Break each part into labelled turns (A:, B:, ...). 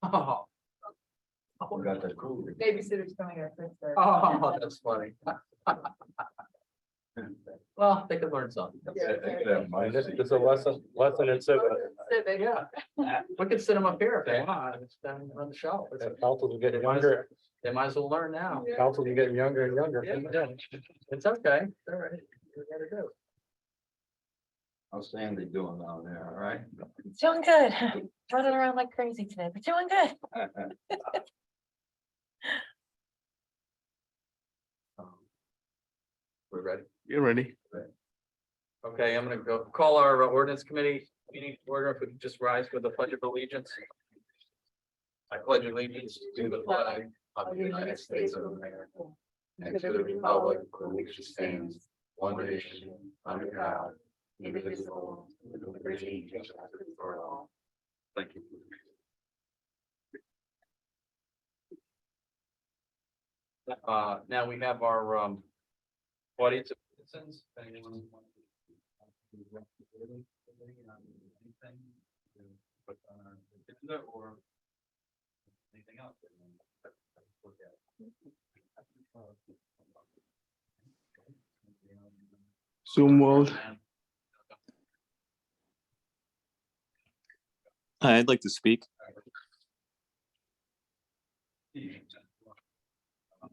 A: Oh,
B: We got that cool.
C: Babysitter's coming at 6:30.
A: oh, that's funny. Well, they could learn something.
D: It's a lesson in civics.
C: Civic.
A: Yeah, we could sit them up here if they want, it's down on the shelf.
D: Councils are getting younger.
A: They might as well learn now.
D: Councils are getting younger and younger.
A: Yeah. It's okay, all right, you gotta do.
B: How's Sandy doing down there, all right?
C: Doing good. Running around like crazy today, but doing good.
A: We're ready.
D: You're ready.
A: Okay, I'm gonna go call our ordinance committee meeting to order. If we could just rise with the pledge of allegiance. I pledge allegiance to the flag of the United States of America and to the republic for which it stands, one nation, under God, indivisible, with liberty and justice for all. Thank you. Now we have our audience of citizens. If anyone wants to anything to put on our agenda or anything else.
D: Zoom world.
E: Hi, I'd like to speak.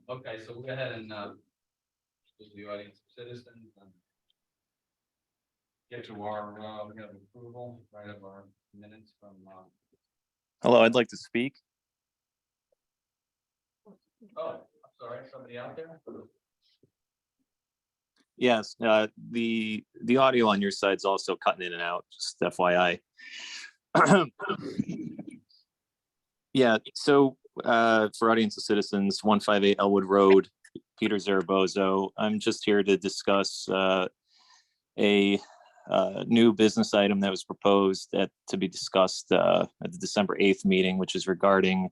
A: Okay, so we'll go ahead and the audience of citizens and get to our we have approval, right, of our minutes from
E: Hello, I'd like to speak.
A: oh, I'm sorry, somebody out there?
E: Yes, the audio on your side's also cutting in and out, just FYI. Yeah, so for audience of citizens, 158 Elwood Road, Peter Zarabozo. I'm just here to discuss a new business item that was proposed to be discussed at the December 8th meeting, which is regarding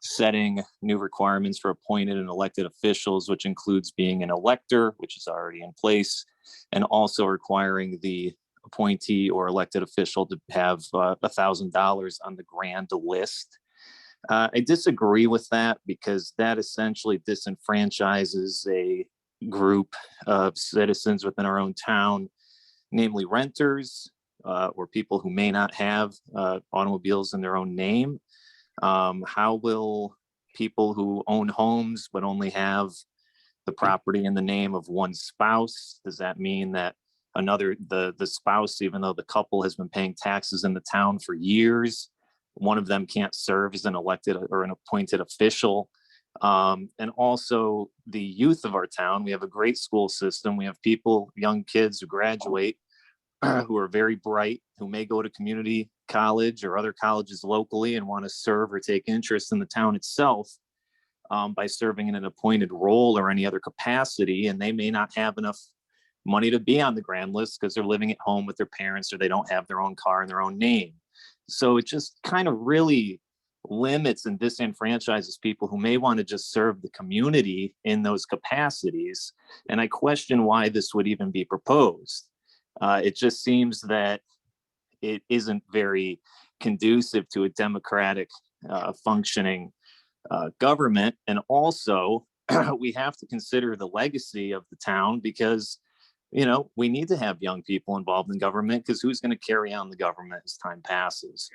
E: setting new requirements for appointed and elected officials, which includes being an elector, which is already in place, and also requiring the appointee or elected official to have $1,000 on the grand list. I disagree with that because that essentially disenfranchises a group of citizens within our own town, namely renters or people who may not have automobiles in their own name. How will people who own homes but only have the property in the name of one spouse, does that mean that the spouse, even though the couple has been paying taxes in the town for years, one of them can't serve as an elected or an appointed official? And also the youth of our town, we have a great school system. We have people, young kids who graduate who are very bright, who may go to community college or other colleges locally and want to serve or take interest in the town itself by serving in an appointed role or any other capacity. And they may not have enough money to be on the grand list because they're living at home with their parents or they don't have their own car in their own name. So it just kind of really limits and disenfranchises people who may want to just serve the community in those capacities. And I question why this would even be proposed. It just seems that it isn't very conducive to a democratic functioning government. And also we have to consider the legacy of the town because, you know, we need to have young people involved in government because who's going to carry on the government as time passes?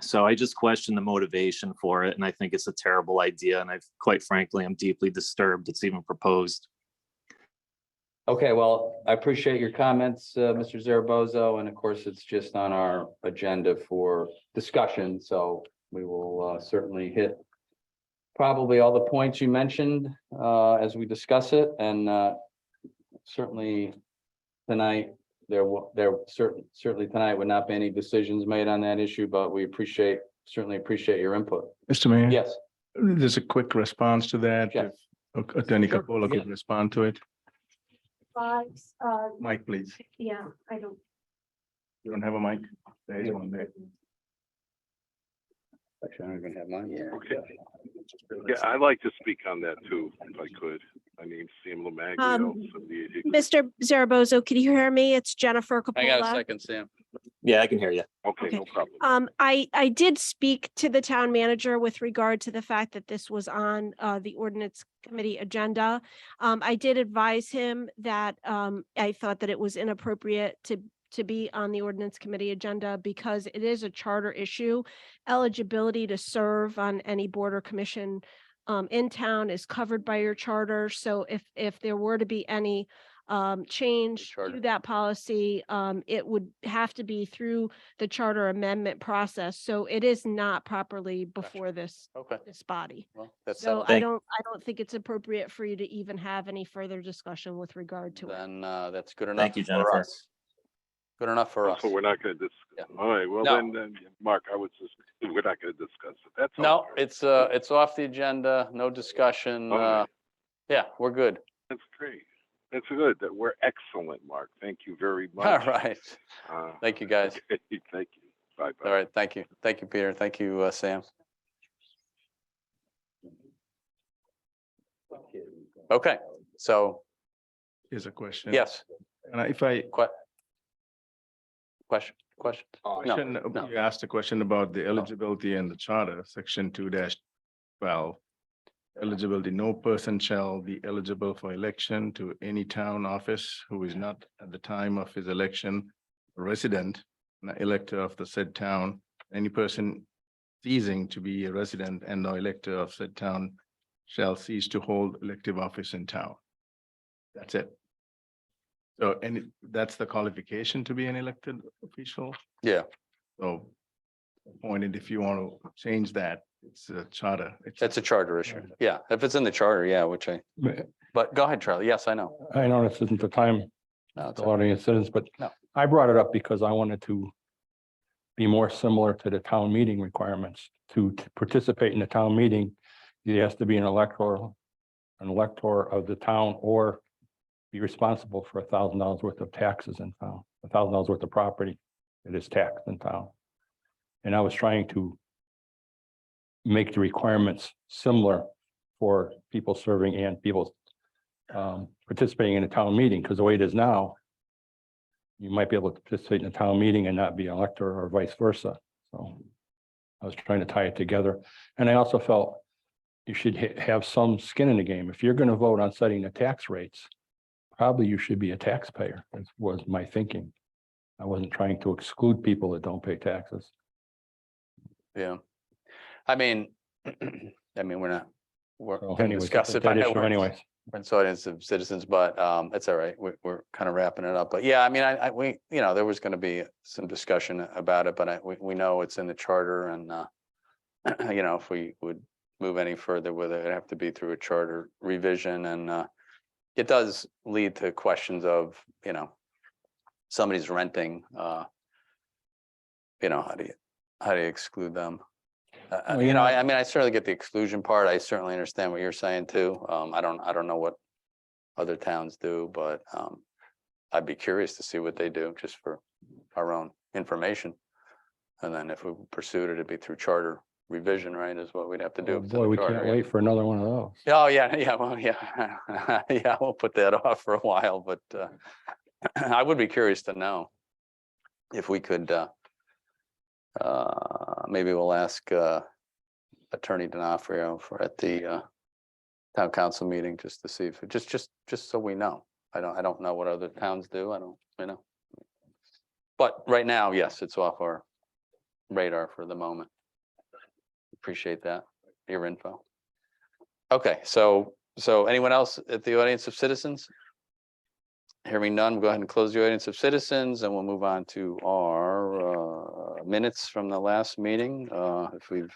E: So I just question the motivation for it. And I think it's a terrible idea. And quite frankly, I'm deeply disturbed it's even proposed.
F: Okay, well, I appreciate your comments, Mr. Zarabozo, and of course, it's just on our agenda for discussion, so we will certainly hit probably all the points you mentioned as we discuss it, and certainly tonight, certainly tonight would not be any decisions made on that issue, but we certainly appreciate your input.
D: Mr. Mayor?
F: Yes,
D: There's a quick response to that.
F: Yes.
D: If Attorney
A: Sure,
D: Capola
A: yeah.
D: could respond to it.
G: Five,
D: Mike, please.
G: yeah, I don't.
D: You don't have a mic? There is one there.
F: actually, I don't even have mine.
H: Yeah, I'd like to speak on that too, if I could. My name's Sam Lamaglio.
G: Mr. Zarabozo, can you hear me? It's Jennifer Capola.
F: I got a second, Sam.
E: Yeah, I can hear you.
H: Okay,
G: Okay.
H: no problem.
G: I did speak to the town manager with regard to the fact that this was on the ordinance committee agenda. I did advise him that I thought that it was inappropriate to be on the ordinance committee agenda because it is a charter issue. Eligibility to serve on any board or commission in town is covered by your charter. So if there were to be any change
F: charter.
G: to that policy, it would have to be through the charter amendment process. So it is not properly before this
F: Okay,
G: body.
F: well, that's
G: So
F: settled.
G: I don't think it's appropriate for you to even have any further discussion with regard to it.
F: Then that's good enough
E: Thank you,
F: for
E: Jennifer.
F: us. Good enough for us.
H: So we're not gonna
F: Yeah.
H: all right, well,
F: No.
H: then, Mark, I would just, we're not gonna discuss it. That's all.
F: No, it's off the agenda, no discussion.
H: All right.
F: Yeah, we're good.
H: That's great. That's good. That we're excellent, Mark. Thank you very much.
F: All right.
H: Uh,
F: Thank you, guys.
H: okay, thank you. Bye-bye.
F: All right, thank you. Thank you, Peter. Thank you, Sam. Okay, so
D: Here's a question.
F: yes,
D: And if I,
F: question.
D: question,
F: no.
D: you asked a question about the eligibility and the charter, section 2-12. Eligibility, no person shall be eligible for election to any town office who is not at the time of his election a resident, an elector of the said town. Any person ceasing to be a resident and or elector of said town shall cease to hold elective office in town. That's it. So, and that's the qualification to be an elected official.
F: Yeah,
D: So pointed, if you want to change that, it's a charter.
F: it's a charter issue. Yeah, if it's in the charter, yeah, but go ahead, Charlie. Yes, I know.
I: I know this isn't the time,
F: No, it's
I: a lot of your citizens, but
F: No.
I: I brought it up because I wanted to be more similar to the town meeting requirements. To participate in the town meeting, he has to be an elector of the town or be responsible for $1,000 worth of taxes in town, $1,000 worth of property that is taxed in town. And I was trying to make the requirements similar for people serving and people participating in a town meeting, because the way it is now, you might be able to participate in a town meeting and not be an elector or vice versa. So I was trying to tie it together. And I also felt you should have some skin in the game. If you're going to vote on setting the tax rates, probably you should be a taxpayer. That was my thinking. I wasn't trying to exclude people that don't pay taxes.
F: Yeah. I mean, we're
I: So
F: gonna
I: anyways,
F: discuss it.
I: that
F: I know
I: issue
F: we're-
I: anyways.
F: We're in audience of citizens, but it's all right. We're kind of wrapping it up. But yeah, I mean, we, there was going to be some discussion about it, but we know it's in the charter and if we would move any further with it, it'd have to be through a charter revision and it does lead to questions of, somebody's renting, how do you exclude them?
I: Well, you know-
F: I mean, I certainly get the exclusion part. I certainly understand what you're saying too. I don't know what other towns do, but I'd be curious to see what they do just for our own information. And then if we pursued it, it'd be through charter revision, right, is what we'd have to do.
I: Oh,
F: to the
I: boy, we
F: charter,
I: can't
F: yeah.
I: wait for another one of those.
F: Oh, yeah, well, yeah, yeah, we'll put that off for a while, but I would be curious to know if we could, maybe we'll ask Attorney D'Onofrio at the town council meeting, just to see if, just so we know. I don't know what other towns do, But right now, yes, it's off our radar for the moment. Appreciate that, your info. Okay, so anyone else at the audience of citizens? Hearing none, we'll go ahead and close the audience of citizens and we'll move on to our minutes from the last meeting. If we've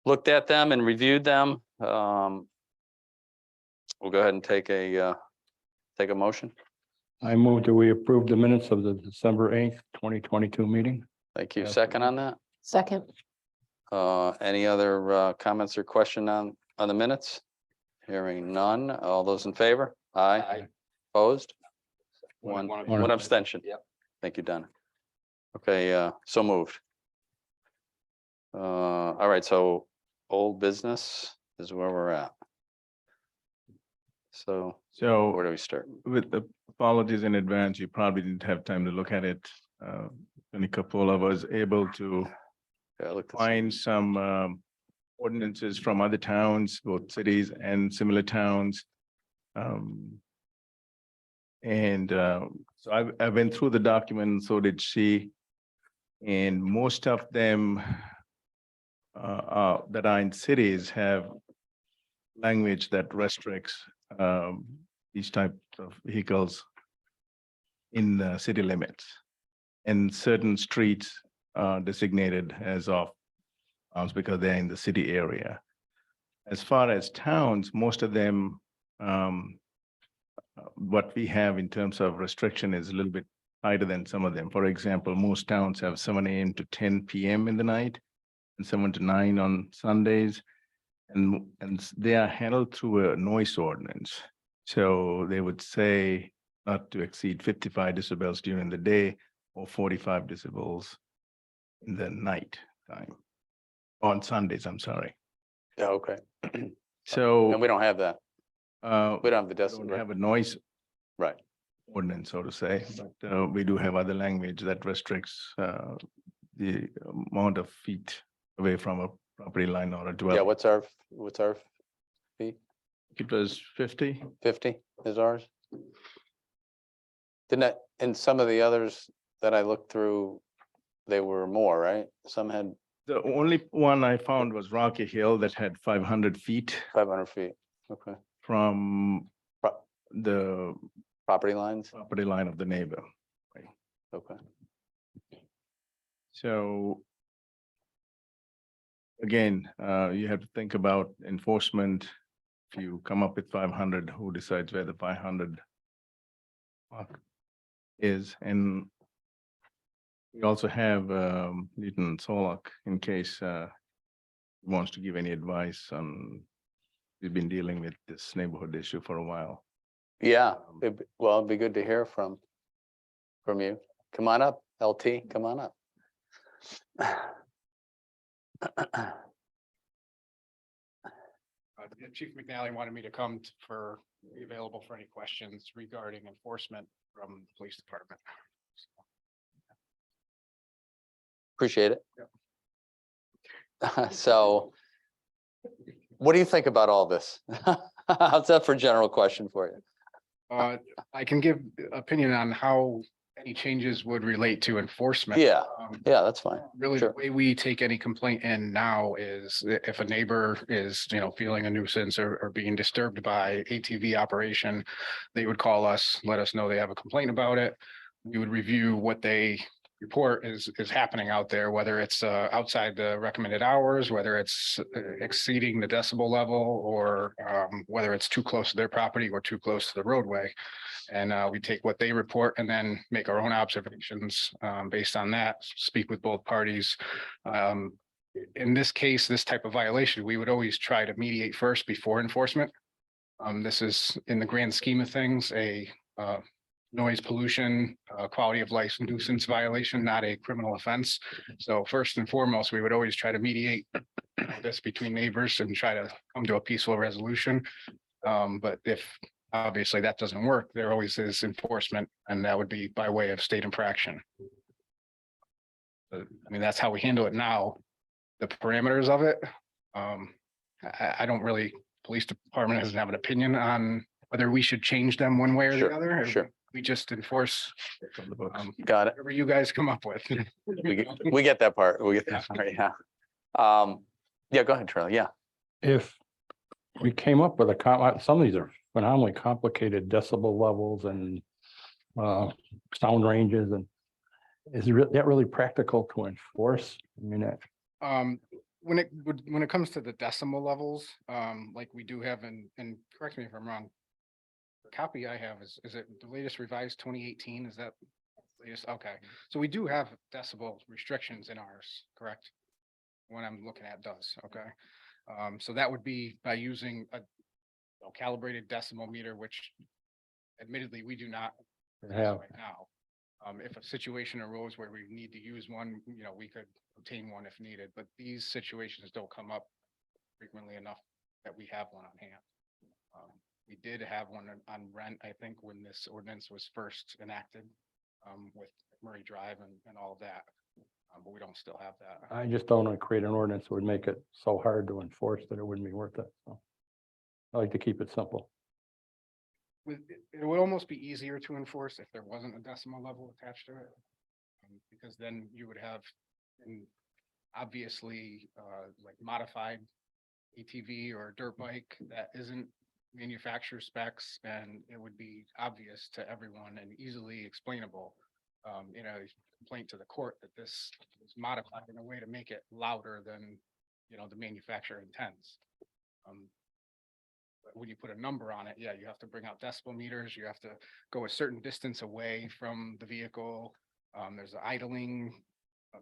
F: looked at them and reviewed them, we'll go ahead and take a motion.
I: I move that we approve the minutes of the December 8th, 2022 meeting.
F: Thank you.
I: Yeah.
F: Second on that?
C: Second.
F: Any other comments or question on the minutes? Hearing none. All those in favor? Aye. Opposed? One abstention.
B: Yep.
F: Thank you, Donna. Okay, so moved. All right, so old business is where we're at. So where
D: So
F: do we start?
D: with the apologies in advance, you probably didn't have time to look at it. Tony Capola was able to
F: Yeah, look.
D: find some ordinances from other towns, both cities and similar towns. And so I went through the document, so did she. And most of them that are in cities have language that restricts these types of vehicles in the city limits. And certain streets are designated as off because they're in the city area. As far as towns, most of them, what we have in terms of restriction is a little bit tighter than some of them. For example, most towns have 7 a.m. to 10 p.m. in the night and 7 to 9 on Sundays. And they are handled through a noise ordinance. So they would say not to exceed 55 decibels during the day or 45 decibels in the night time. On Sundays, I'm sorry.
F: Yeah, okay.
D: So
F: And we don't have that. We don't have the
D: don't
F: decibel,
D: have a noise
F: right?
D: ordinance, so to say, but we do have other language that restricts the amount of feet away from a property line or a
F: Yeah,
D: dwelling.
F: what's our fee?
D: It was 50.
F: 50 is ours? Didn't that, and some of the others that I looked through, they were more, right? Some had
D: The only one I found was Rocky Hill that had 500 feet
F: 500 feet. Okay.
D: from
F: Pro-
D: the
F: Property lines?
D: property line of the neighbor.
F: Okay.
D: So again, you have to think about enforcement. If you come up with 500, who decides where the 500 mark is? And we also have Lieutenant Solak in case he wants to give any advice on, we've been dealing with this neighborhood issue for a while.
F: Yeah, well, it'd be good to hear from you. Come on up, LT, come on up.
J: Chief McNally wanted me to come be available for any questions regarding enforcement from the police department.
F: Appreciate it. So what do you think about all this? How's that for a general question for you?
J: I can give opinion on how any changes would relate to enforcement.
F: Yeah,
J: Um,
F: yeah, that's fine.
J: Really, the
F: Sure.
J: way we take any complaint in now is if a neighbor is, feeling a nuisance or being disturbed by ATV operation, they would call us, let us know they have a complaint about it. We would review what they report is happening out there, whether it's outside the recommended hours, whether it's exceeding the decibel level, or whether it's too close to their property or too close to the roadway. And we take what they report and then make our own observations based on that, speak with both parties. In this case, this type of violation, we would always try to mediate first before enforcement. This is, in the grand scheme of things, a noise pollution, quality of life nuisance violation, not a criminal offense. So first and foremost, we would always try to mediate this between neighbors and try to come to a peaceful resolution. But if obviously that doesn't work, there always is enforcement, and that would be by way of state infraction. I mean, that's how we handle it now. The parameters of it, I don't really, police department doesn't have an opinion on whether we should change them one way or the other.
F: Sure.
J: We just enforce
D: From the books.
F: Got it.
J: whatever you guys come up with.
F: We get that part. We get that part, yeah. Yeah, go ahead, Charlie. Yeah.
I: If we came up with some of these are phenomenally complicated decibel levels and sound ranges, and is that really practical to enforce? I mean,
J: When it comes to the decimal levels, like we do have, and correct me if I'm wrong. The copy I have is it the latest revised 2018? Is that latest? Okay, so we do have decibel restrictions in ours, correct? What I'm looking at does, okay. So that would be by using a calibrated decimal meter, which admittedly we do not
I: have
J: right now. If a situation arose where we need to use one, we could obtain one if needed, but these situations don't come up frequently enough that we have one on hand. We did have one on rent, I think, when this ordinance was first enacted. with Murray Drive and all of that. But we don't still have that.
I: I just don't want to create an ordinance that would make it so hard to enforce that it wouldn't be worth it. So I like to keep it simple.
J: It would almost be easier to enforce if there wasn't a decimal level attached to it. Because then you would have, and obviously, like modified ATV or dirt bike that isn't manufacturer specs, and it would be obvious to everyone and easily explainable. Complaint to the court that this is modified in a way to make it louder than, the manufacturer intends. But when you put a number on it, yeah, you have to bring out decibel meters, you have to go a certain distance away from the vehicle. There's an idling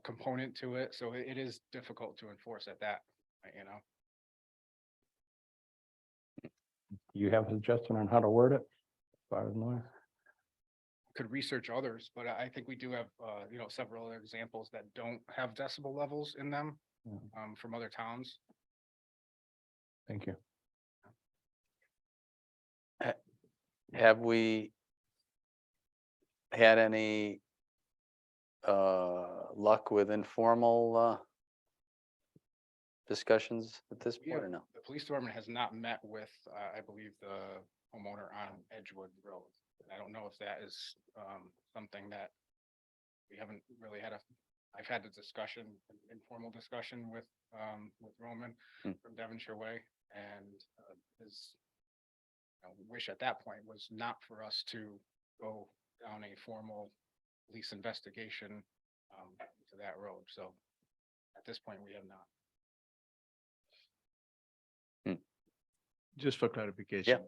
J: component to it, so it is difficult to enforce at that,
I: You have a suggestion on how to word it? As far as noise?
J: Could research others, but I think we do have, several other examples that don't have decibel levels in them, from other towns.
I: Thank you.
F: Have we had any luck with informal discussions at this point or no?
J: The police department has not met with, I believe, the homeowner on Edgewood Road. I don't know if that is something that we haven't really had I've had a discussion, informal discussion with Roman from Devonshire Way, and his wish at that point was not for us to go down a formal police investigation to that road. So at this point, we have not.
D: Just for clarification.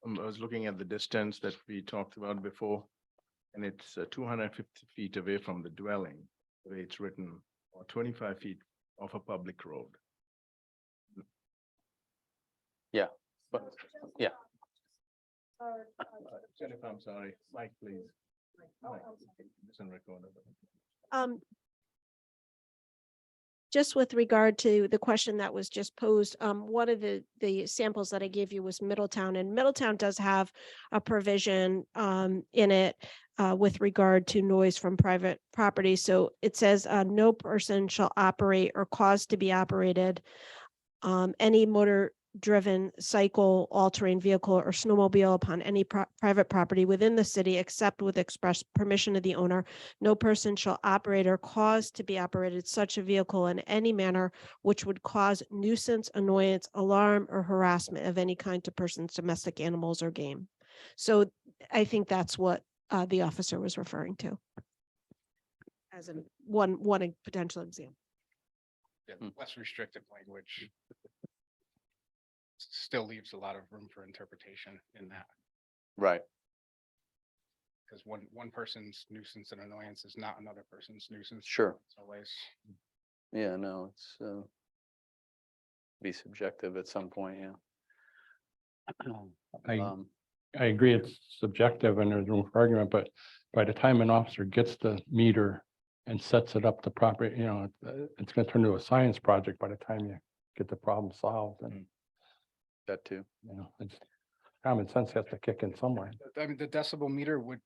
D: I was looking at the distance that we talked about before, and it's 250 feet away from the dwelling, the way it's written, or 25 feet off a public road.
F: But yeah,
D: Jennifer, I'm sorry, Mike, please. Mike, listen, recorder.
G: Just with regard to the question that was just posed, one of the samples that I gave you was Middletown, and Middletown does have a provision in it with regard to noise from private property. So it says no person shall operate or cause to be operated any motor driven cycle, all-terrain vehicle, or snowmobile upon any private property within the city, except with express permission of the owner. No person shall operate or cause to be operated such a vehicle in any manner which would cause nuisance, annoyance, alarm, or harassment of any kind to persons, domestic animals, or game. So I think that's what the officer was referring to as one potential example.
J: Less restrictive language still leaves a lot of room for interpretation in that,
F: right.
J: because one person's nuisance and annoyance is not another person's nuisance.
F: Sure.
J: It's always.
F: Yeah, no, it's be subjective at some point, yeah.
I: I agree, it's subjective and there's room for argument, but by the time an officer gets the meter and sets it up the proper, it's gonna turn into a science project by the time you get the problem solved. And
F: that too.
I: It's common sense has to kick in somewhere.
J: I mean, the decibel meter would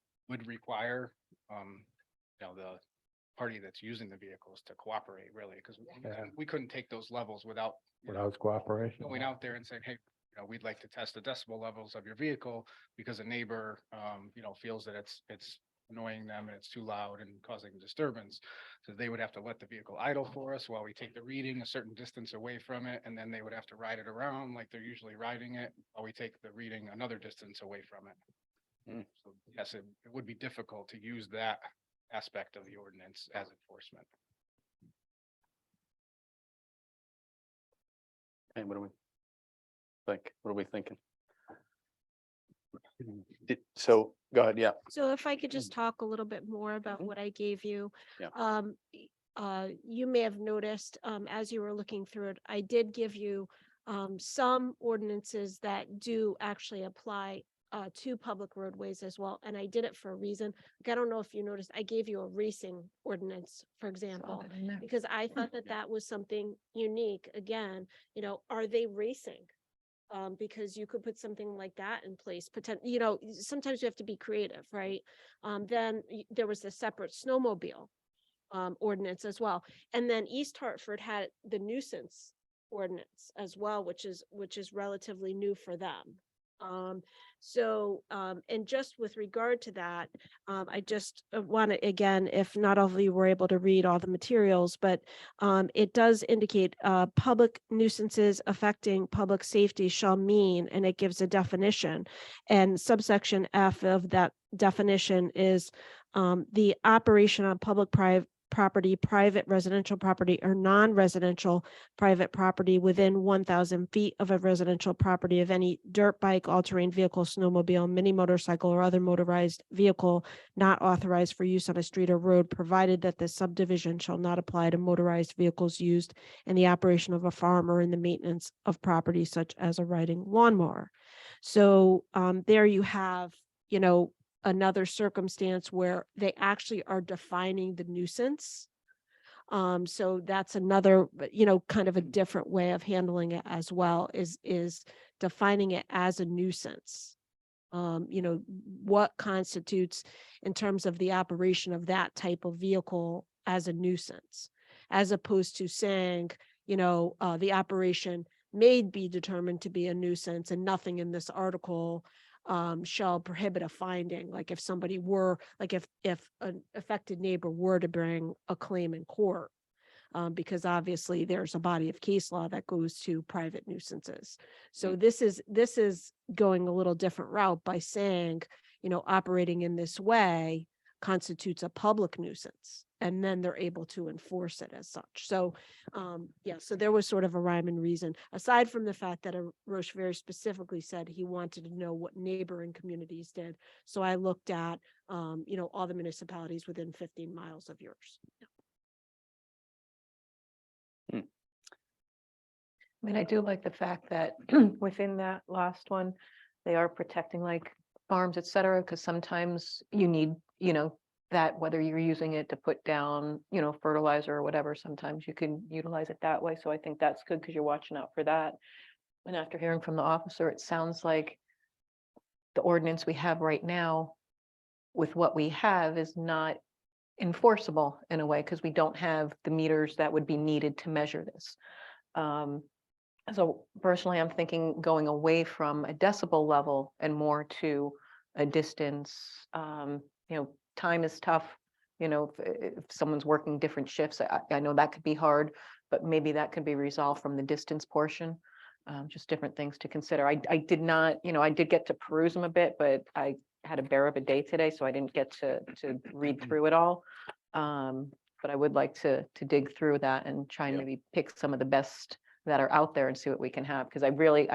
J: require, the party that's using the vehicles to cooperate, really, because we couldn't take those levels without
I: Without cooperation.
J: going out there and saying, hey, we'd like to test the decibel levels of your vehicle because a neighbor, feels that it's annoying them and it's too loud and causing disturbance. So they would have to let the vehicle idle for us while we take the reading a certain distance away from it, and then they would have to ride it around like they're usually riding it while we take the reading another distance away from it. So yes, it would be difficult to use that aspect of the ordinance as enforcement.
F: Hey, what do we think? What are we thinking? So go ahead. Yeah.
G: So if I could just talk a little bit more about what I gave you.
F: Yeah.
G: You may have noticed, as you were looking through it, I did give you some ordinances that do actually apply to public roadways as well. And I did it for a reason. Like, I don't know if you noticed, I gave you a racing ordinance, for example, because I thought that that was something unique. Again, are they racing? Because you could put something like that in place, sometimes you have to be creative, right? Then there was the separate snowmobile ordinance as well. And then East Hartford had the nuisance ordinance as well, which is relatively new for them. And just with regard to that, I just want to, again, if not all of you were able to read all the materials, but it does indicate public nuisances affecting public safety shall mean, and it gives a definition. And subsection F of that definition is the operation on public property, private residential property, or non-residential private property within 1,000 feet of a residential property of any dirt bike, all-terrain vehicle, snowmobile, mini motorcycle, or other motorized vehicle not authorized for use on a street or road, provided that the subdivision shall not apply to motorized vehicles used in the operation of a farm or in the maintenance of property such as a riding lawnmower. So there you have, another circumstance where they actually are defining the nuisance. So that's another, kind of a different way of handling it as well, is defining it as a nuisance. What constitutes in terms of the operation of that type of vehicle as a nuisance, as opposed to saying, the operation may be determined to be a nuisance and nothing in this article shall prohibit a finding. Like if somebody were, like if an affected neighbor were to bring a claim in court, because obviously there's a body of case law that goes to private nuisances. So this is going a little different route by saying, operating in this way constitutes a public nuisance, and then they're able to enforce it as such. So so there was sort of a rhyme and reason, aside from the fact that Roche very specifically said he wanted to know what neighboring communities did. So I looked at all the municipalities within 15 miles of yours.
C: I mean, I do like the fact that within that last one, they are protecting like farms, et cetera, because sometimes you need, that whether you're using it to put down, fertilizer or whatever, sometimes you can utilize it that way. So I think that's good because you're watching out for that. And after hearing from the officer, it sounds like the ordinance we have right now with what we have is not enforceable in a way because we don't have the meters that would be needed to measure this. So personally, I'm thinking going away from a decibel level and more to a distance. Time is tough. If someone's working different shifts, I know that could be hard, but maybe that could be resolved from the distance portion. Just different things to consider. I did not, I did get to peruse them a bit, but I had a bear of a day today, so I didn't get to read through it all. But I would like to dig through that and try and maybe pick some of the best that are out there and see what we can have, because I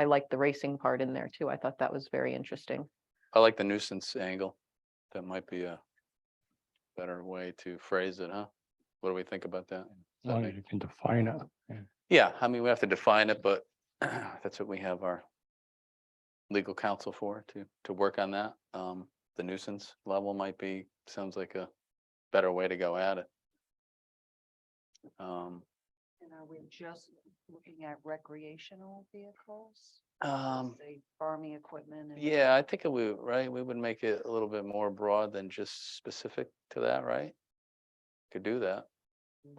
C: like the racing part in there too. I thought that was very interesting.
F: I like the nuisance angle. That might be a better way to phrase it, huh? What do we think about that?
I: As long as you can define it. Yeah.
F: Yeah, I mean, we have to define it, but that's what we have our legal counsel for, to work on that. The nuisance level sounds like a better way to go at it.
K: And are we just looking at recreational vehicles? Say farming equipment?
F: Yeah, I think we would make it a little bit more broad than just specific to that, right? Could do that.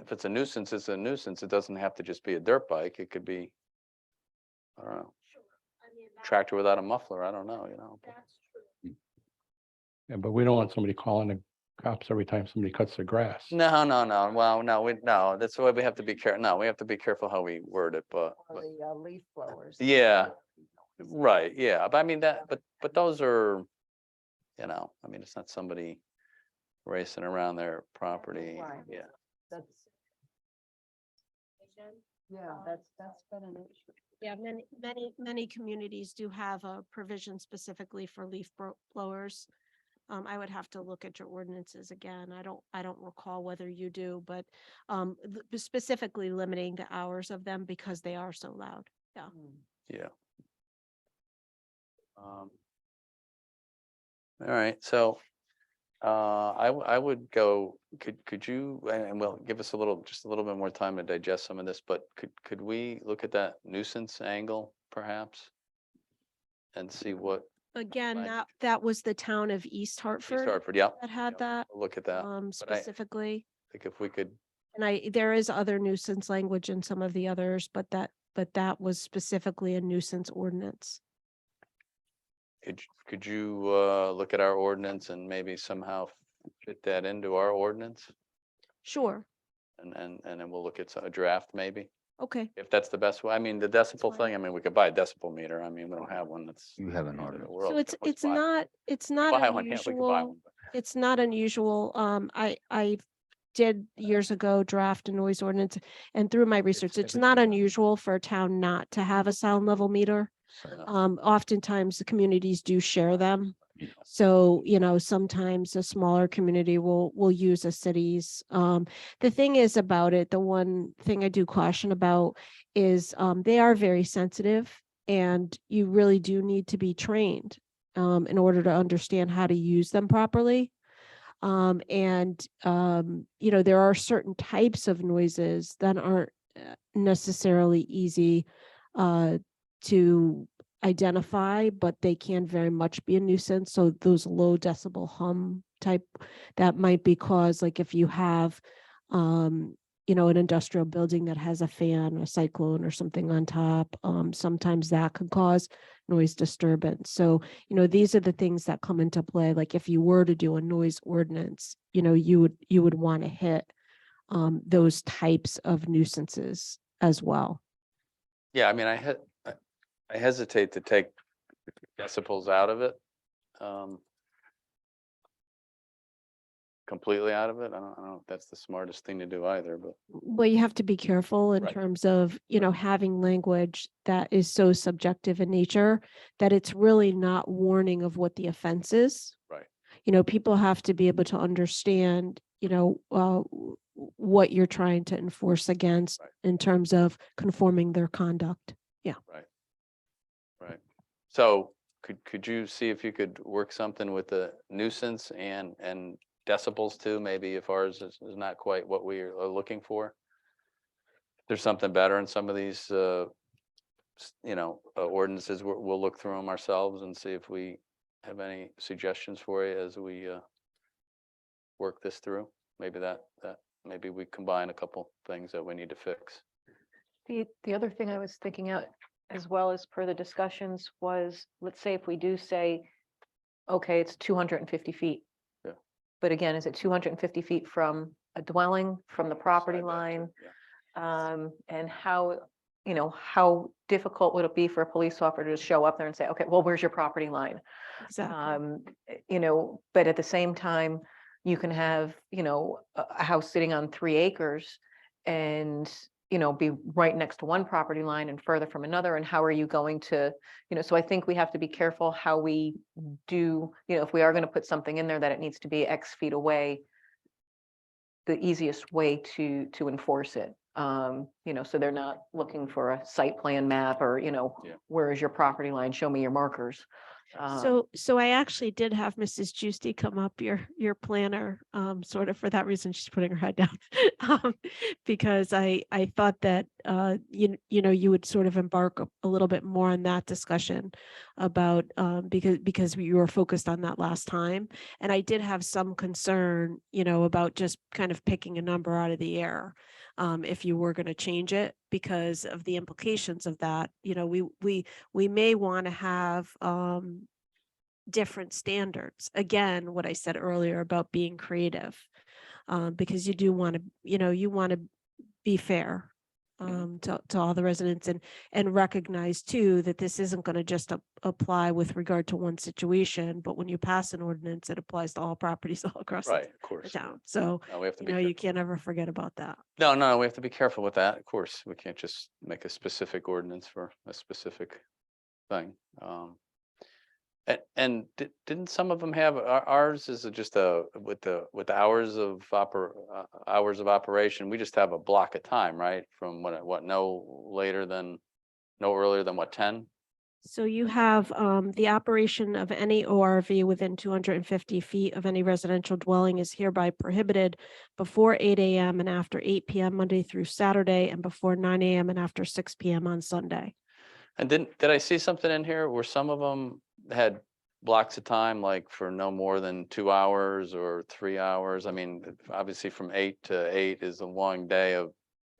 F: If it's a nuisance, it's a nuisance. It doesn't have to just be a dirt bike. It could be, I don't know, tractor without a muffler. I don't know,
I: Yeah, but we don't want somebody calling the cops every time somebody cuts their grass.
F: No. Well, no, that's why we have to be careful. No, we have to be careful how we word it, but
K: Or the leaf blowers?
F: yeah, right. Yeah. But I mean but those are, I mean, it's not somebody racing around their property.
K: Right.
F: Yeah.
K: That's, yeah, that's been an issue.
G: Yeah, many communities do have a provision specifically for leaf blowers. I would have to look at your ordinances again. I don't recall whether you do, but specifically limiting the hours of them because they are so loud. Yeah.
F: Yeah. All right, so I would go, could you, and well, give us just a little bit more time to digest some of this, but could we look at that nuisance angle perhaps? and see what,
G: Again,
F: Right.
G: that was the town of East
F: East
G: Hartford
F: Hartford, yeah.
G: that had that
F: We'll look at that. I
G: specifically.
F: think if we could,
G: And there is other nuisance language in some of the others, but that was specifically a nuisance ordinance.
F: could you look at our ordinance and maybe somehow fit that into our ordinance?
G: Sure,
F: And then we'll look at a draft maybe,
G: okay.
F: if that's the best way. I mean, the decibel
G: fine.
F: thing, I mean, we could buy a decibel meter. I mean, we don't have one that's.
B: You have an
F: in the
B: ordinance.
F: world.
G: So
F: We can always
G: it's not
F: buy one, yeah, we could buy
G: unusual.
F: one, but-
G: It's not unusual. I did years ago draft a noise ordinance, and through my research, it's not unusual for a town not to have a sound level meter. Oftentimes the communities do share them. So, sometimes a smaller community will use a city's. The thing is about it, the one thing I do caution about is they are very sensitive, and you really do need to be trained in order to understand how to use them properly. There are certain types of noises that aren't necessarily easy to identify, but they can very much be a nuisance. So those low decibel hum type, that might be caused, like if you have, an industrial building that has a fan, a cyclone or something on top, sometimes that could cause noise disturbance. So, these are the things that come into play. Like if you were to do a noise ordinance, you would want to hit those types of nuisances as well.
F: Yeah, I mean, I hesitate to take decibels out of it. Completely out of it. I don't know if that's the smartest thing to do either, but.
G: Well, you have to be careful in
F: Right.
G: terms of, having language that is so subjective in nature that it's really not warning of what the offense is.
F: Right.
G: People have to be able to understand, what you're trying to enforce against
F: Right.
G: in terms of conforming their conduct.
F: Right. So could you see if you could work something with the nuisance and decibels too? Maybe if ours is not quite what we are looking for. There's something better in some of these, ordinances. We'll look through them ourselves and see if we have any suggestions for you as we work this through. Maybe maybe we combine a couple things that we need to fix.
C: The other thing I was thinking out as well as per the discussions was, let's say if we do say, okay, it's 250 feet.
F: Yeah.
C: But again, is it 250 feet from a dwelling, from the property
F: Side back,
C: line?
F: yeah.
C: And how difficult would it be for a police officer to show up there and say, okay, well, where's your property line?
G: Exactly.
C: But at the same time, you can have, a house sitting on 3 acres and, be right next to one property line and further from another. And how are you going to, so I think we have to be careful how we do, if we are going to put something in there that it needs to be X feet away, the easiest way to enforce it. So they're not looking for a site plan map or, where is your property line? Show me your markers.
G: So I actually did have Mrs. Juicy come up, your planner, sort of for that reason. She's putting her head down, because I thought that you would sort of embark a little bit more on that discussion about because you were focused on that last time, and I did have some concern, about just kind of picking a number out of the air. If you were going to change it because of the implications of that, we may want to have different standards. Again, what I said earlier about being creative, because you do want to, you want to be fair to all the residents and recognize too that this isn't going to just apply with regard to one situation, but when you pass an ordinance, it applies to all properties all across
F: Right, of
G: the
F: course.
G: town. So,
F: No, we have to be
G: you can't ever forget about that.
F: No, we have to be careful with that. Of course, we can't just make a specific ordinance for a specific thing. And didn't some of them have ours is just with the hours of operation, we just have a block of time, right? From no earlier than what, 10?
G: So you have the operation of any ORV within 250 feet of any residential dwelling is hereby prohibited before 8 a.m. and after 8 p.m. Monday through Saturday, and before 9 a.m. and after 6 p.m. on Sunday.
A: And did I see something in here where some of them had blocks of time, like for no more than 2 hours or 3 hours? I mean, obviously from 8 to 8 is a long day of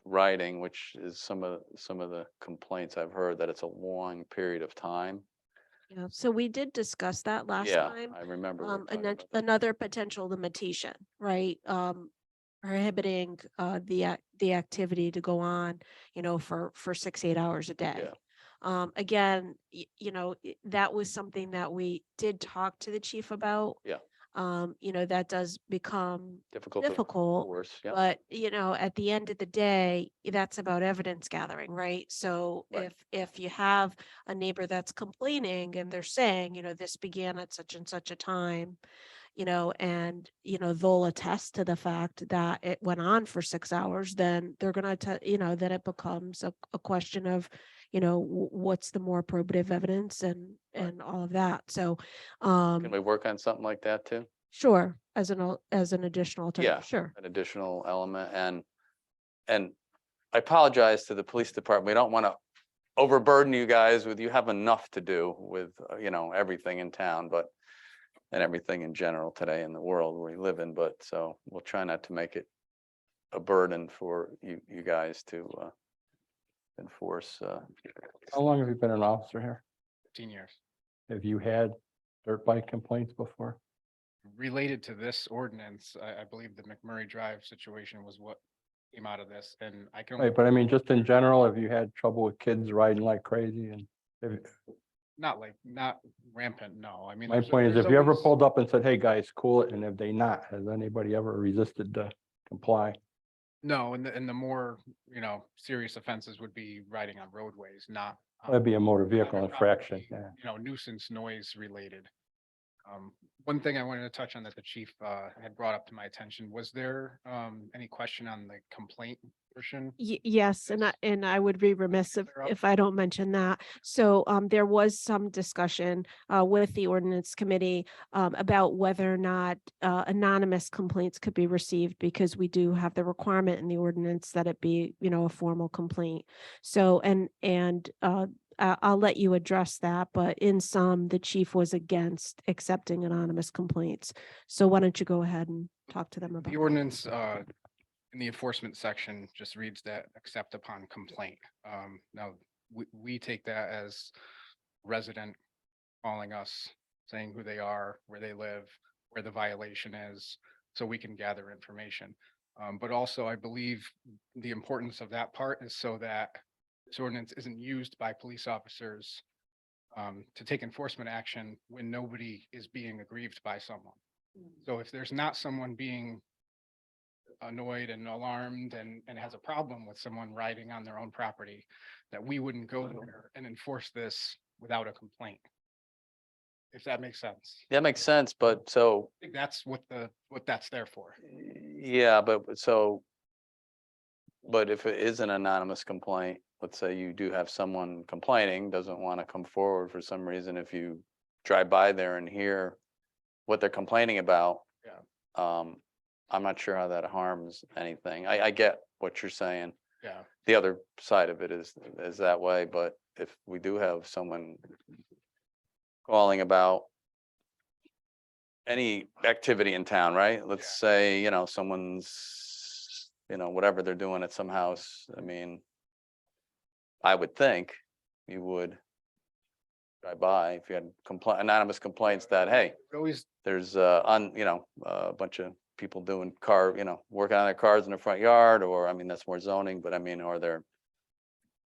A: writing, which is some of the complaints I've heard, that it's a long period of time.
G: Yeah, so we did discuss that last
A: Yeah,
G: time.
A: I remember. we were talking about that.
G: Another potential limitation, right? Prohibiting the activity to go on, for 6, 8 hours a day.
A: Yeah.
G: Again, that was something that we did talk to the chief about.
A: Yeah.
G: That does become
A: Difficult. to
G: difficult,
A: enforce, yeah.
G: but at the end of the day, that's about evidence gathering, right? So
A: Right.
G: if you have a neighbor that's complaining and they're saying, this began at such and such a time, and, they'll attest to the fact that it went on for 6 hours, then they're gonna, then it becomes a question of, what's the more probative evidence and all of that. So,
A: Can we work on something like that too?
G: sure, as an additional
A: Yeah.
G: alternative, sure.
A: An additional element, and I apologize to the police department. We don't want to overburden you guys with, you have enough to do with, everything in town, and everything in general today in the world we live in, but so we'll try not to make it a burden for you guys to enforce.
I: How long have you been an officer here?
J: 15 years.
I: Have you had dirt bike complaints before?
J: Related to this ordinance, I believe the McMurray Drive situation was what came out of this, and I can.
I: Right, but I mean, just in general, have you had trouble with kids riding like crazy and?
J: Not rampant, no. I mean.
I: My
J: there's-
I: point is,
J: there's
I: if you ever
J: always-
I: pulled up and said, hey, guys, cool it, and if they not, has anybody ever resisted to comply?
J: No, and the more, serious offenses would be riding on roadways, not.
I: That'd be a motor
J: not
I: vehicle
J: on
I: infraction,
J: property,
I: yeah.
J: Nuisance noise related. One thing I wanted to touch on that the chief had brought up to my attention, was there any question on the complaint portion?
G: Yes, and I would be remiss
J: Clear up.
G: if I don't mention that. So there was some discussion with the ordinance committee about whether or not anonymous complaints could be received, because we do have the requirement in the ordinance that it be, a formal complaint. So I'll let you address that, but in sum, the chief was against accepting anonymous complaints. So why don't you go ahead and talk to them about
J: The
G: that?
J: ordinance in the enforcement section just reads that accept upon complaint. Now, we take that as resident calling us, saying who they are, where they live, where the violation is, so we can gather information. But also, I believe the importance of that part is so that this ordinance isn't used by police officers to take enforcement action when nobody is being aggrieved by someone. So if there's not someone being annoyed and alarmed and has a problem with someone riding on their own property, that we wouldn't go there and enforce this without a complaint. If that makes sense.
A: That makes sense, but so,
J: I think that's what that's there for.
A: yeah, but if it is an anonymous complaint, let's say you do have someone complaining, doesn't want to come forward for some reason, if you drive by there and hear what they're complaining about.
J: Yeah.
A: I'm not sure how that harms anything. I get what you're saying.
J: Yeah.
A: The other side of it is that way, but if we do have someone calling about any activity in town, right? Let's say, someone's, whatever they're doing at some house. I mean, I would think you would drive by if you had anonymous complaints that, hey,
J: Always,
A: there's a bunch of people doing working on their cars in the front yard, or, I mean, that's more zoning, but I mean, or they're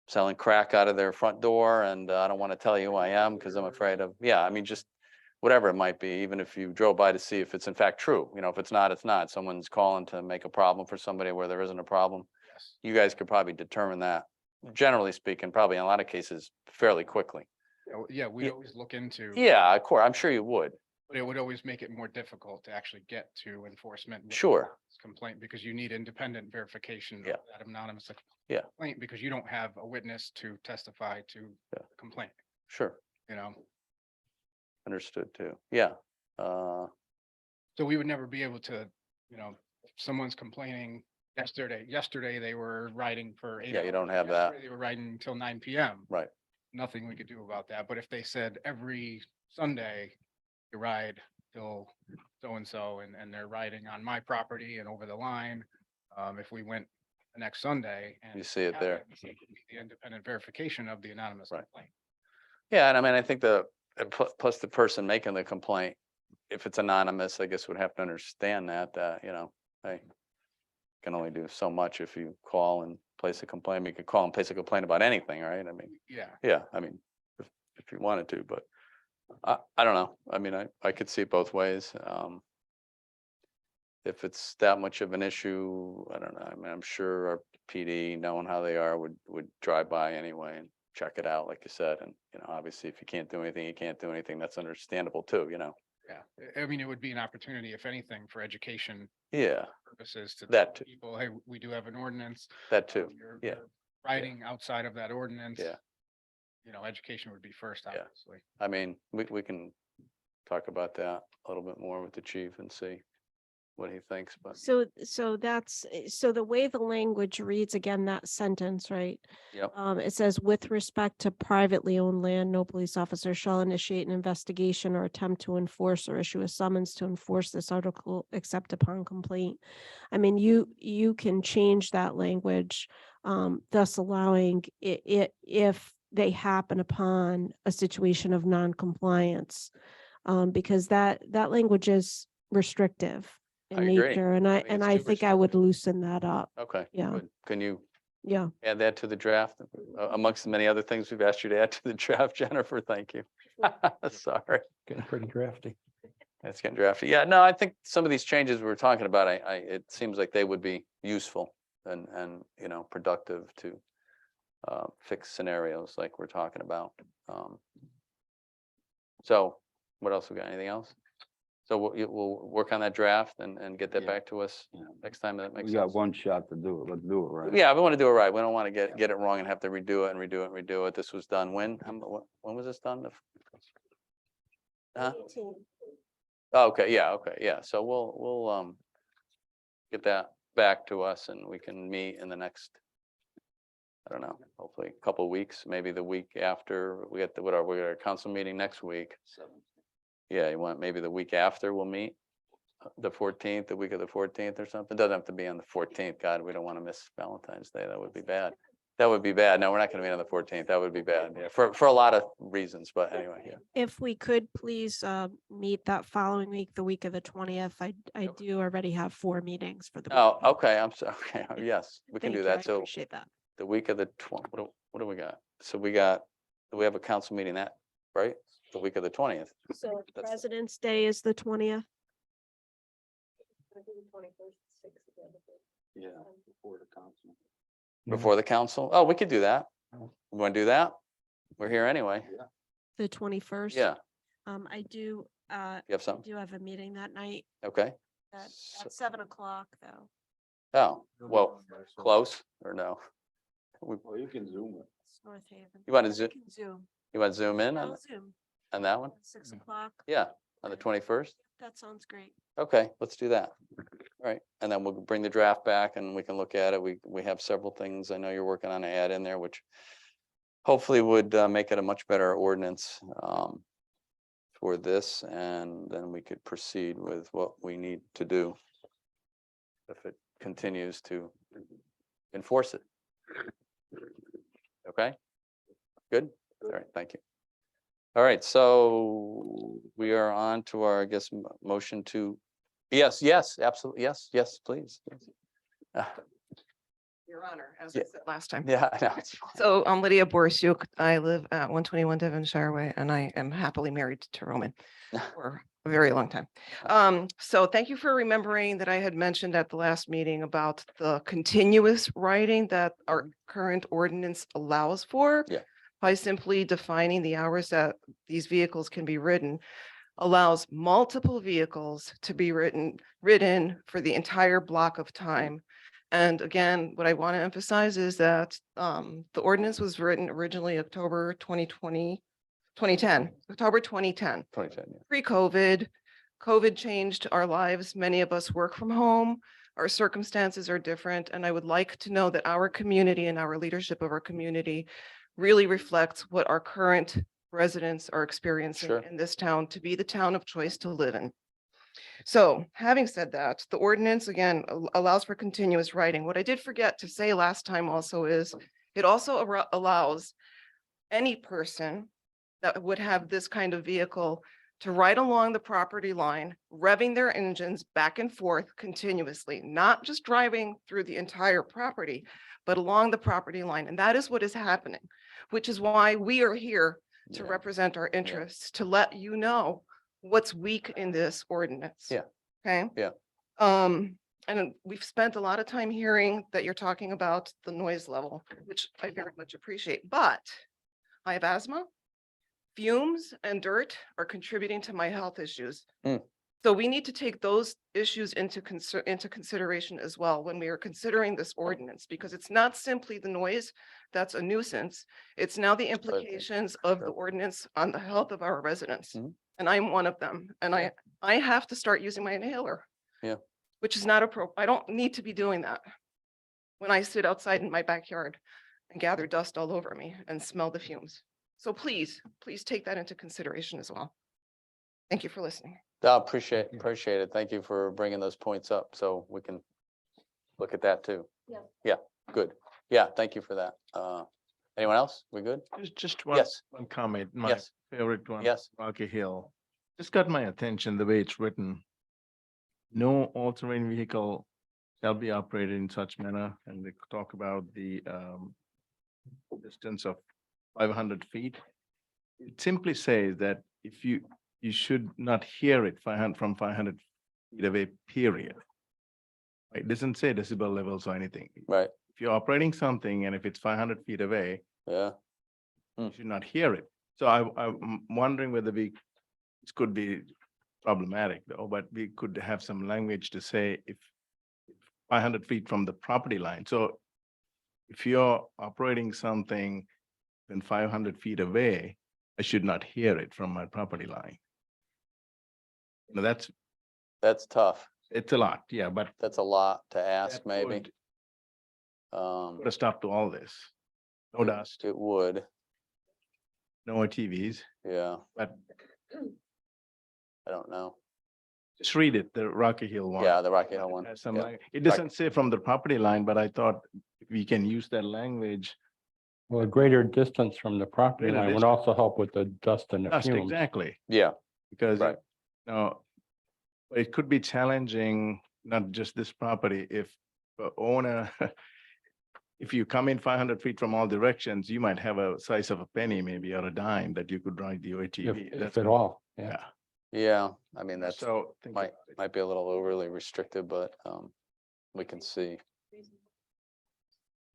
A: selling crack out of their front door, and I don't want to tell you who I am because I'm afraid of, I mean, just whatever it might be, even if you drove by to see if it's in fact true, if it's not, it's not. Someone's calling to make a problem for somebody where there isn't a problem.
J: yes.
A: You guys could probably determine that, generally speaking, probably in a lot of cases fairly quickly.
J: Yeah, we'd
A: Yeah.
J: always look into.
A: Yeah, of course, I'm sure you would.
J: But it would always make it more difficult to actually get to enforcement. with
A: Sure.
J: this complaint, because you need independent verification
A: Yeah.
J: of that anonymous
A: Yeah.
J: complaint, because you don't have a witness to testify to the complaint,
A: Sure.
J: you know?
A: Understood too. Yeah.
J: So we would never be able to, if someone's complaining yesterday they were riding for 8
A: Yeah, you
J: hours.
A: don't have that.
J: Yesterday They were riding until 9 PM.
A: Right.
J: nothing we could do about that. But if they said every Sunday, you ride till so-and-so and they're riding on my property and over the line. If we went the next Sunday and.
F: You see it
J: have
F: there.
J: it, we see the independent verification of the anonymous
F: Right.
J: complaint.
F: Yeah, and I mean, I think plus the person making the complaint, if it's anonymous, I guess would have to understand that, you know, hey, can only do so much if you call and place a complaint. You could call and place a complaint about anything, right? I mean,
J: Yeah.
F: yeah, I mean, if you wanted to, but I don't know. I mean, I could see it both ways. If it's that much of an issue, I don't know. I mean, I'm sure our PD, knowing how they are, would drive by anyway and check it out, like you said. And, you know, obviously, if you can't do anything, you can't do anything. That's understandable too, you know?
J: Yeah. I mean, it would be an opportunity, if anything, for education
F: Yeah,
J: purposes to.
F: That
J: tell people, hey, we do have an ordinance.
F: that too.
J: You're
F: Yeah.
J: riding outside of that ordinance.
F: Yeah.
J: You know, education would be first,
F: Yeah.
J: obviously.
F: I mean, we can talk about that a little bit more with the chief and see what he thinks, but
G: So so the way the language reads, again, that sentence, right?
F: yep,
G: It says, with respect to privately owned land, no police officer shall initiate an investigation or attempt to enforce or issue a summons to enforce this article except upon complaint. I mean, you can change that language, thus allowing it if they happen upon a situation of non-compliance. Because that language is restrictive
F: I
G: in
F: agree.
G: nature, and
F: I
G: I
F: think it's too
G: think I would loosen that up.
F: okay.
G: Yeah.
F: Good. Can you
G: Yeah.
F: add that to the draft amongst the many other things we've asked you to add to the draft, Jennifer? Thank you. Sorry.
I: Getting pretty drafty.
F: It's getting drafty. Yeah, no, I think some of these changes we were talking about, it seems like they would be useful and, you know, productive to fix scenarios like we're talking about. So what else we got? Anything else? So we'll work on that draft and get that
B: Yeah.
F: back to us
B: Yeah.
F: next time. That makes
B: We
F: sense.
B: got one shot to do it. Let's do it, right?
F: Yeah, we want to do it right. We don't want to get it wrong and have to redo it and redo it and redo it. This was done when? When was this done? Huh? Oh, okay, yeah, okay, yeah. So we'll get that back to us and we can meet in the next, I don't know, hopefully a couple of weeks, maybe the week after we get we got our council meeting next week. Yeah, you want maybe the week after we'll meet, the 14th, the week of the 14th or something. It doesn't have to be on the 14th. God, we don't want to miss Valentine's Day. That would be bad. That would be bad. No, we're not going to meet on the 14th. That would be bad. Yeah, for a lot of reasons, but anyway, yeah.
G: If we could please meet that following week, the week of the 20th, I do already have 4 meetings for the week.
F: Oh, okay, I'm sorry. Okay, yes, we can
G: Thank
F: do
G: you, I
F: that. So
G: appreciate that.
F: the week of the what do we got? So we have a council meeting that, right? The week of the 20th.
G: So
F: That's-
G: President's Day is the 20th.
B: Yeah, before the council.
F: Before the council? Oh, we could do that. We want to do that? We're here anyway.
G: The 21st.
F: Yeah,
G: I do,
F: you have
G: I
F: something?
G: do have a meeting that night
F: Okay.
G: at
F: So-
G: 7 o'clock though.
F: Oh, well, close or no?
B: Well, you can zoom it.
G: It's North Haven.
F: You wanna
G: Yeah, I
F: Zoom-
G: can Zoom.
F: You want to zoom in
G: I'll Zoom.
F: on that one?
G: 6 o'clock.
F: Yeah, on the 21st?
G: That sounds great.
F: Okay, let's do that. All right, and then we'll bring the draft back and we can look at it. We have several things I know you're working on to add in there, which hopefully would make it a much better ordinance for this, and then we could proceed with what we need to do if it continues to enforce it. Okay? Good? All right, thank you. All right, so we are on to our, I guess, motion to, yes, absolutely, yes, please. yes.
L: Your Honor, as
F: Yeah.
L: I said last time.
F: Yeah, I know. it's fine.
L: So I'm Lydia Borsiuk. I live at 121 Devonshire Way, and I am happily married to Roman for a very long time. So thank you for remembering that I had mentioned at the last meeting about the continuous writing that our current ordinance allows for.
F: Yeah.
L: By simply defining the hours that these vehicles can be ridden, allows multiple vehicles to be ridden for the entire block of time. And again, what I want to emphasize is that the ordinance was written originally October 2010, October 2010.
F: 2010, yeah.
L: Pre-COVID, COVID changed our lives. Many of us work from home. Our circumstances are different. And I would like to know that our community and our leadership of our community really reflects what our current residents are experiencing
F: Sure.
L: in this town to be the town of choice to live in. So having said that, the ordinance again allows for continuous writing. What I did forget to say last time also is it also allows any person that would have this kind of vehicle to ride along the property line, revving their engines back and forth continuously, not just driving through the entire property, but along the property line. And that is what is happening, which is why we are here to
F: Yeah.
L: represent our interests, to let you know what's weak in this ordinance.
F: Yeah.
L: Okay?
F: Yeah.
L: And we've spent a lot of time hearing that you're talking about the noise level, which I very much appreciate, but I have asthma. Fumes and dirt are contributing to my health issues.
F: Mm.
L: So we need to take those issues into consideration as well when we are considering this ordinance, because it's not simply the noise that's a nuisance. It's now the implications of the
F: Sure.
L: ordinance on the health of our residents.
F: Mhm.
L: And I'm one of them. And I have to start using my inhaler.
F: Yeah.
L: Which is not appropriate. I don't need to be doing that when I sit outside in my backyard and gather dust all over me and smell the fumes. So please take that into consideration as well. Thank you for listening.
F: I appreciate it. Thank you for bringing those points up so we can look at that too.
G: Yeah.
F: Yeah, good. Yeah, thank you for that. Anyone else? We good?
D: Just one,
F: Yes.
D: one comment, my
F: Yes.
D: favorite one.
F: Yes.
D: Rocky Hill. Just got my attention the way it's written. No all-terrain vehicle shall be operated in such manner, and they talk about the distance of 500 feet. It simply says that if you should not hear it from 500 feet away, period. It doesn't say decibel levels or anything.
F: Right.
D: If you're operating something and if it's 500 feet away,
F: Yeah.
D: you should not hear it. So I'm wondering whether this could be problematic though, but we could have some language to say if 500 feet from the property line. So if you're operating something then 500 feet away, I should not hear it from my property line. No,
F: That's tough.
D: it's a lot, yeah, but
F: That's a lot to ask,
D: that
F: maybe.
D: would
F: Um,
D: put a stop to all this. No dust,
F: it would,
D: no TVs,
F: yeah,
D: but
F: I don't know.
D: just read it, the Rocky Hill one.
F: Yeah, the Rocky Hill one.
D: Has some
F: yeah.
D: it doesn't say from the property line, but I thought we can use that language.
I: Well, a greater distance from the property
D: Greater
I: line would
D: distance.
I: also help with the dust and the
D: Dust,
I: fumes.
D: exactly,
F: Yeah,
D: because
F: Right.
D: it could be challenging, not just this property, if the owner, if you come in 500 feet from all directions, you might have a size of a penny maybe or a dime that you could drive the ATV.
I: If at all, yeah.
D: Yeah.
F: yeah, I mean, that's,
D: So think
F: might be a little overly restrictive, but, we can see.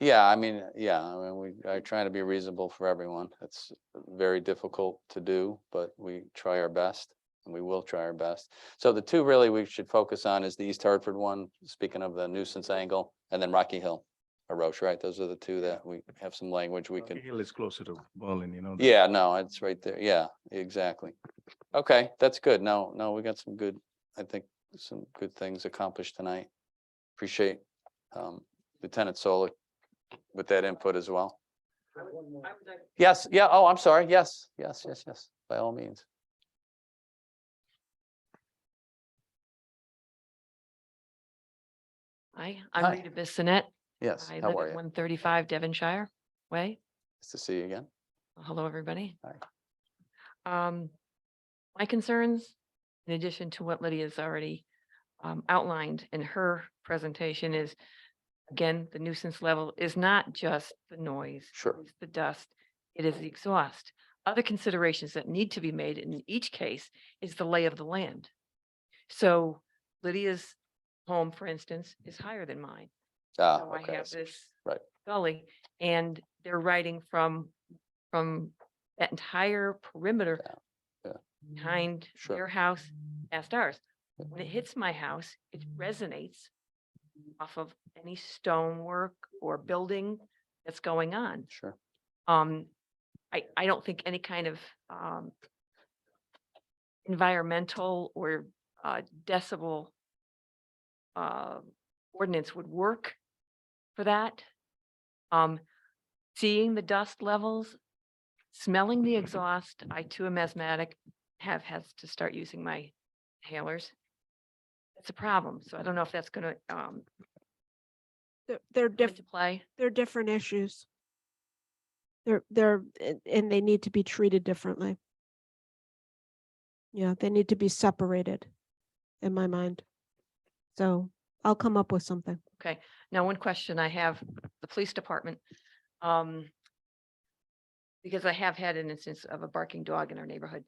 F: Yeah, I mean, we are trying to be reasonable for everyone. It's very difficult to do, but we try our best and we will try our best. So the two really we should focus on is the East Hartford one, speaking of the nuisance angle, and then Rocky Hill or Roche, right? Those are the two that we have some language we
D: Rocky
F: can.
D: Hill is closer to Berlin, you know.
F: Yeah, no, it's right there. Yeah, exactly. Okay, that's good. No, we got some good, I think, some good things accomplished tonight. Appreciate Lieutenant Solik with that input as well. Yes, yeah, oh, I'm sorry. Yes, by all means.
M: Hi, I'm
F: Hi.
M: Rita Bissonette.
F: Yes,
M: I
F: how
M: live
F: are
M: at
F: you?
M: 135 Devonshire Way.
F: Nice to see you again.
M: Hello, everybody.
F: Hi.
M: My concerns, in addition to what Lydia's already outlined in her presentation is, again, the nuisance level is not just the noise.
F: Sure.
M: It's the dust, it is the exhaust. Other considerations that need to be made in each case is the lay of the land. So Lydia's home, for instance, is higher than mine.
F: Ah,
M: So I
F: okay. I
M: have
F: see.
M: this
F: Right.
M: gully, and they're riding from that entire perimeter
F: Yeah.
M: behind
F: Sure.
M: their house past ours. When it hits my house, it resonates off of any stonework or building that's going on.
F: Sure.
M: I don't think any kind of environmental or decibel ordinance would work for that. seeing the dust levels, smelling the exhaust. I too am asthmatic, has to start using my inhalers. It's a problem. So I don't know if that's gonna
G: They're
M: come
G: different.
M: into play.
G: They're different issues. And they need to be treated differently. Yeah, they need to be separated in my mind. So I'll come up with something.
M: Okay, now one question I have, the police department. Because I have had an instance of a barking dog in our neighborhood,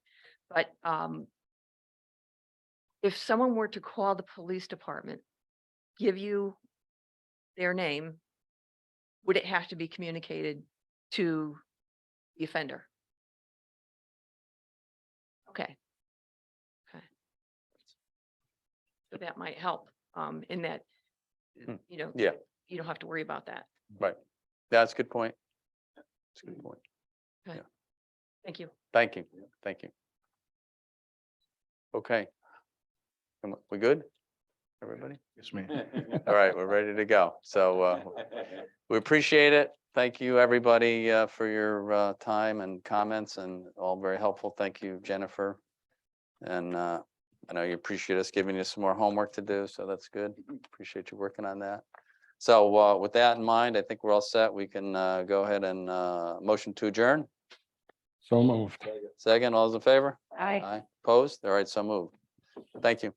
M: but if someone were to call the police department, give you their name, would it have to be communicated to the offender? Okay. Okay. So that might help in that, you know,
F: Yeah,
M: you don't have to worry about that.
F: right. That's a good point. That's a good point.
M: Thank you.
F: Thank you. Thank you. Okay. We good? Everybody?
D: Yes, ma'am.
F: All right, we're ready to go. So we appreciate it. Thank you, everybody, for your time and comments, and all very helpful. Thank you, Jennifer. And I know you appreciate us giving you some more homework to do, so that's good. Appreciate you working on that. So with that in mind, I think we're all set. We can go ahead and motion to adjourn.
I: So moved.
F: Second, all those in favor?
C: Aye.
F: Aye. Opposed? All right, so moved. Thank you.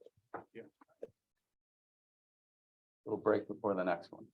F: Little break before the next one.